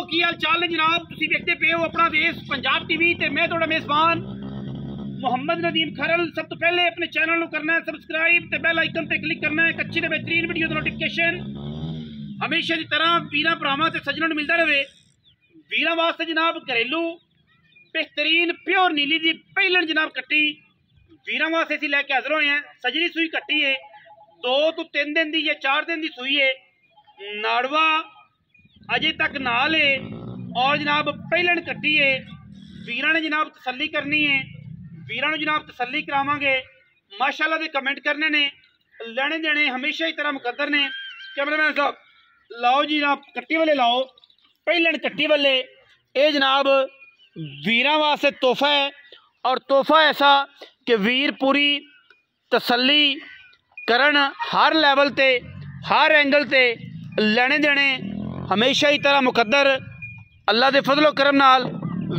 की हाल चाल ने जनाब, तुसीं देखते पे हो अपना देश पंजाब टीवी ते मैं तुहाडा मेज़बान मुहम्मद नदीम खरल। सब तो पहले अपने चैनल को करना है सबसक्राइब ते बेल आइकन पे क्लिक करना है। एक अच्छी ते बेहतरीन वीडियो दा नोटिफिकेशन हमेशा की तरह वीरां भरावां ते सज्जनां नूं मिलदा रहे। वीरां वास्ते जनाब घरेलू बेहतरीन प्योर नीली दी पहिलन जनाब कट्टी वीरां वास्ते असीं लैके हाज़र होए हैं। सजरी सूई कट्टी है, 2 तो 3 दिन दी या 4 दिन दी सूई है। नाड़वा अजे तक नाल है और जनाब पहिलन कट्टी है। वीरां ने जनाब तसल्ली करनी है, वीरां नूं जनाब तसल्ली करावांगे। माशाअल्लाह दे कमेंट करने ने, लेने देने हमेशा ही तरह मुकद्दर ने। कैमरामैन साहब लाओ जी जनाब कट्टी वाले लाओ, पहिलन कट्टी वाले। ये जनाब वीरां वास्ते तोहफा है और तोहफा ऐसा कि वीर पूरी तसल्ली करन, हर लैवल ते हर एंगल ते लेने देने हमेशा ही तरह मुकद्दर। अल्लाह दे फजलो करम नाल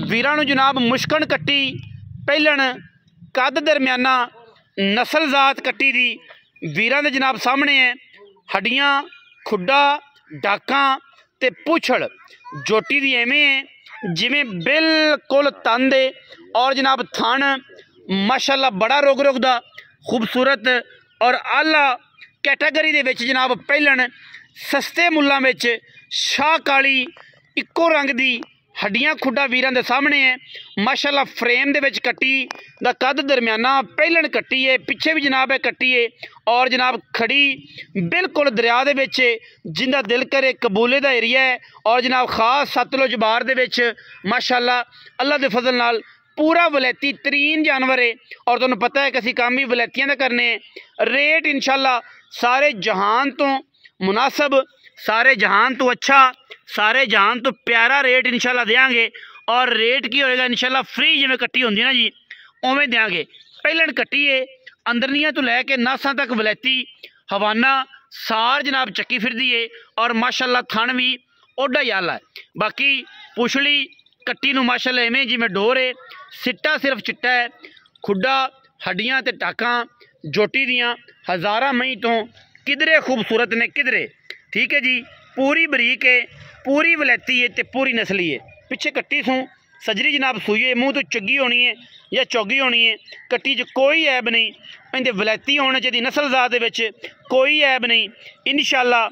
वीरां नूं जनाब मुश्कन कट्टी पहिलन कद दरम्याना नस्ल जात कट्टी दी वीरां दे जनाब सामने है। हड्डियां खुड्डा डाकां ते पुछड़ जोटी दी एवें है जिवें बिल्कुल तंद है और जनाब थन माशाअल्लाह बड़ा रोग रोगदा खूबसूरत और आला कैटागरी दे विच जनाब पहिलन सस्ते मुल्लां विच शाह काली इक्को रंग दी हड्डियां खुड्डा वीरां दे सामने है। माशाअल्लाह फ्रेम दे विच कट्टी दा कद दरम्याना पहिलन कट्टी है, पिछे भी जनाब है कट्टी है और जनाब खड़ी बिल्कुल दरिया दे विच जिंदा दिल करे कबूले दा एरिया है और जनाब खास सतलुज बार दे विच माशाअल्लाह अल्लाह दे फजल नाल पूरा वलैती तरीन जानवर है। और तुहानूं पता है कि असीं काम भी वलैतियां दा करने। रेट इंशाअल्लाह सारे जहान तो मुनासब, सारे जहान तो अच्छा, सारे जहान तो प्यारा रेट इंशाअल्लाह देंगे। और रेट की होएगा इंशाअल्लाह फ्री जिवें कट्टी होंदी ना जी उवें देंगे। पहिलन कट्टी है, अंदरनियां तो लैके नासां तक वलैती हवाना सार जनाब चक्की फिरदी है और माशाअल्लाह थन भी ओडा ही आला है। बाकी पुछड़ी कट्टी नूं माशाअल्लाह इवें जिवें डोर है, सिट्टा सिर्फ चिट्टा है, खुड्डा हड्डियां ते टाकां जोटी दियां हज़ारां मई तो किधरे खूबसूरत ने किधरे। ठीक है जी, पूरी बरीक है, पूरी वलैती है ते पूरी नस्ली है। पिछे कट्टी सूँ सजरी जनाब सूई है, मूँह तो चुगी होनी है या चौगी होनी है। कट्टी च कोई ऐब नहीं, इहदे वलैती होने चाहिए नस्ल जात दे विच कोई ऐब नहीं। इंशाअल्लाह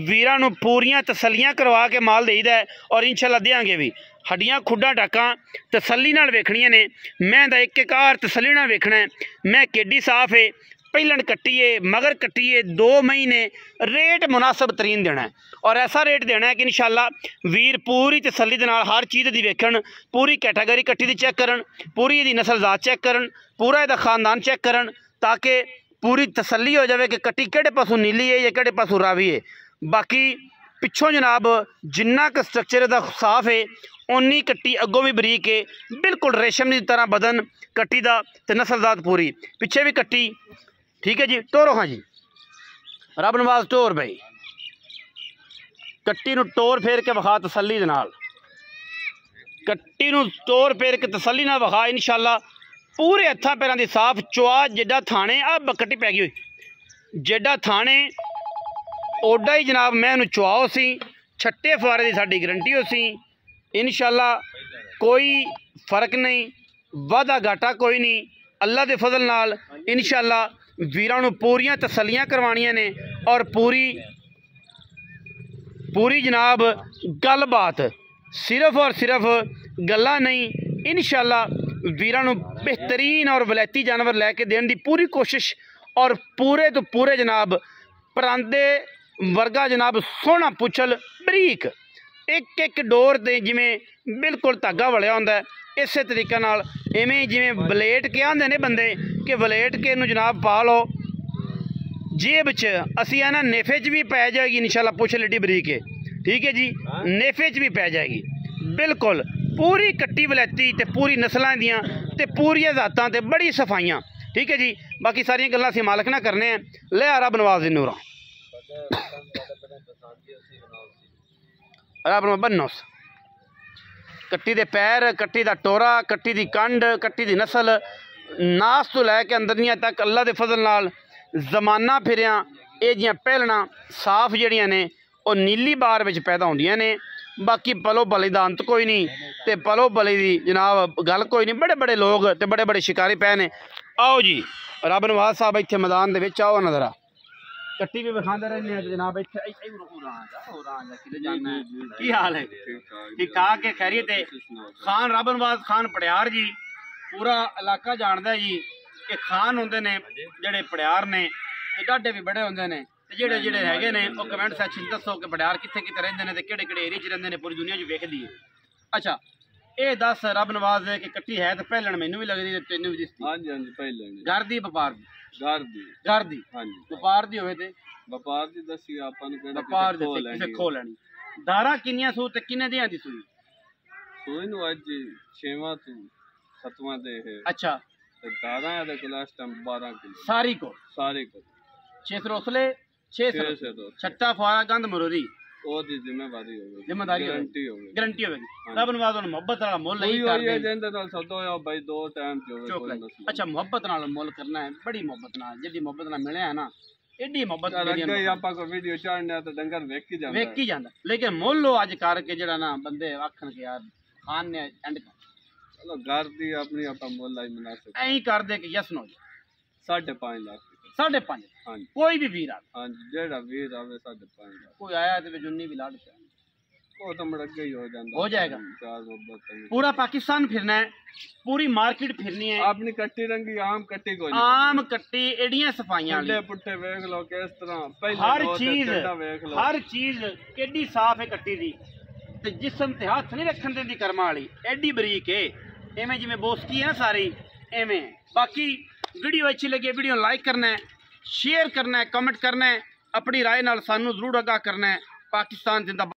वीरां नूं पूरियां तसल्लियां करवा के माल देईदा है और इंशाअल्लाह देंगे भी। हड्डियां खुड्डा डाकां तसल्ली नाल वेखणियां ने, मैं दा एक एक हार तसल्ली नाल वेखना है। मैं केडी साफ है, पहिलन कट्टी है, मगर कट्टी है, 2 महीने रेट मुनासब तरीन देना है और ऐसा रेट देना है कि इंशाअल्लाह वीर पूरी तसल्ली दे नाल हर चीज़ दी वेखण, पूरी कैटागरी कट्टी दी चेक करन, पूरी इहदी नस्ल जात चेक करन, पूरा इहदा खानदान चेक करन ताकि पूरी तसल्ली हो जाए कि कट्टी किहड़े पासों नीली है या किहड़े पासों रावी है। बाकी पिछों जनाब जिन्ना क स्ट्रक्चर दा साफ है उन्नी कट्टी अगों भी बरीक है, बिल्कुल रेशम की तरह बदन कट्टी दा ते नस्ल जात पूरी। पिछे भी कट्टी ठीक है जी। टोरो हाँ जी, रब नवाज टोर भाई कट्टी नूं टोर फेर के विखा तसल्ली दे नाल, कट्टी नूं टोर फेर के तसल्ली नाल विखा। इंशाअल्लाह पूरे हत्थां पैरां दी साफ चुआ जेडा थाने आ कट्टी पै गई हुई जेडा थाने ओडा ही जनाब मैं नूं चुआओ सी, छट्टे फुआरे दी साडी गारंटी हो सी। इंशाअल्लाह कोई फर्क नहीं, वादा घाटा कोई नहीं। अल्लाह दे फजल नाल इंशाअल्लाह वीरां नूं पूरियां तसल्लियां करवानियां ने और पूरी जनाब गलबात सिर्फ और सिर्फ गल्लां नहीं। इंशाअल्लाह वीरां नूं बेहतरीन और वलैती जानवर लैके देने की पूरी कोशिश और पूरे तो पूरे जनाब परांदे वर्गा जनाब सोहना पुछल बरीक एक एक डोर ते जिवें बिल्कुल धागा वलिया हुंदा है, इस तरीके नाल इवें जिवें वलेट के आंदे ने बंदे कि वलेट के नूं जनाब पा लो जेब च। असीं आना नेफे च भी पै जाएगी इंशाअल्लाह, पुछ लेडी बरीक है। ठीक है जी, नेफे च भी पै जाएगी बिल्कुल। पूरी कट्टी वलैती ते पूरी नस्लां दियां ते पूरियां जातां ते बड़ी सफाइयां। ठीक है जी, बाकी सारियां गल्लां असीं मालक ना करने हैं। ले आ रब नवाज दी नूरां रब नूं बन्नोस कट्टी दे पैर, कट्टी दा टोरा, कट्टी दी कंड, कट्टी दी नस्ल नास तो लैके अंदरियां तक अल्लाह दे फजल नाल जमाना फिरिया ये जियां पहलना साफ जड़ियां ने वो नीली बार विच पैदा होंदियां ने बाकी पलो भले दा अंत कोई नहीं ते पलो भले दी जनाब गल कोई नहीं। बड़े बड़े लोग ते बड़े बड़े शिकारी पे ने। आओ जी रब नवाज साहब इत्थे मैदान दे विच आओ नजर आ कट्टी भी विखांदे रहने जनाब इत्थे की हाल है? ठीक ठाक है, खैरियत है? खान रब नवाज खान पड़ियार जी पूरा इलाका जानदा है जी। ये खान होंदे ने जेड़े पड़ियार ने डाडे भी बड़े होंदे ने जेड़े जेड़े हैगे ने वो कमेंट सैक्शन दसो कि पड़ियार कित्थे कित्थे रहिंदे ने ते केड़े केड़े एरिया च रहिंदे ने, पूरी दुनिया च वेखदी है। अच्छा ये दस रब नवाज कि कट्टी है तो पहलण मैनू भी लगदी ते तैनू भी दिसदी? हां जी हां जी पहलण घर दी व्यापार दी? घर दी हां जी। व्यापार दी होवे ते व्यापार दी दसी आपां नूं केड़ा व्यापार दे किसे खो लैनी। दारा किन्नियां सू ते किन्ने दियां दी सूई? सूई नूं अज 6वां तू 7वां दे है। अच्छा ते दारा दे कोल इस टाइम 12 किलो सारी को 6 सरौसले 6 छट्टा फुआरा गंद मरोरी ओदी जिम्मेदारी होगी, जिम्मेदारी गारंटी होगी। रब नवाज उन मोहब्बत नाल मुल नहीं करदे जेंदे नाल सदो या भाई दो टाइम होवे कोई। अच्छा मोहब्बत नाल मुल करना है, बड़ी मोहब्बत नाल जेडी मोहब्बत नाल मिले है ना एडी मोहब्बत लगे आपा को वीडियो चाड़ने तो डंगर वेख ही जांदा लेकिन मुल लो अज करके जेड़ा ना बंदे आखन के यार खान ने एंड चलो घर दी अपनी आपा मुल आई मुनासिब ऐ कर दे कि यस नो 5.5 लाख 5.5 हां जी। कोई भी वीर आवे हां जी जेड़ा वीर आवे 5.5 लाख कोई आया ते जुन्नी भी लाड़ पे वो तो मड़के ही हो जांदा हो जाएगा। चार मोहब्बत पूरा पाकिस्तान फिरना है, पूरी मार्केट फिरनी है। अपनी कट्टी रंगी आम कट्टी कोई आम कट्टी एडियां सफाइयां वाली पुट्ठे वेख लो किस तरह पहले हर चीज केडी साफ है कट्टी दी ते जिस्म ते हाथ नहीं रखन देंदी कर्मा वाली एडी बरीक है एवें जिवें बोसकी है ना सारी एवें। बाकी वीडियो अच्छी लगी वीडियो लाइक करना है, शेयर करना है, कमेंट करना है, अपनी राय नाल सानू जरूर आगाह करना है। पाकिस्तान जिंदाबाद।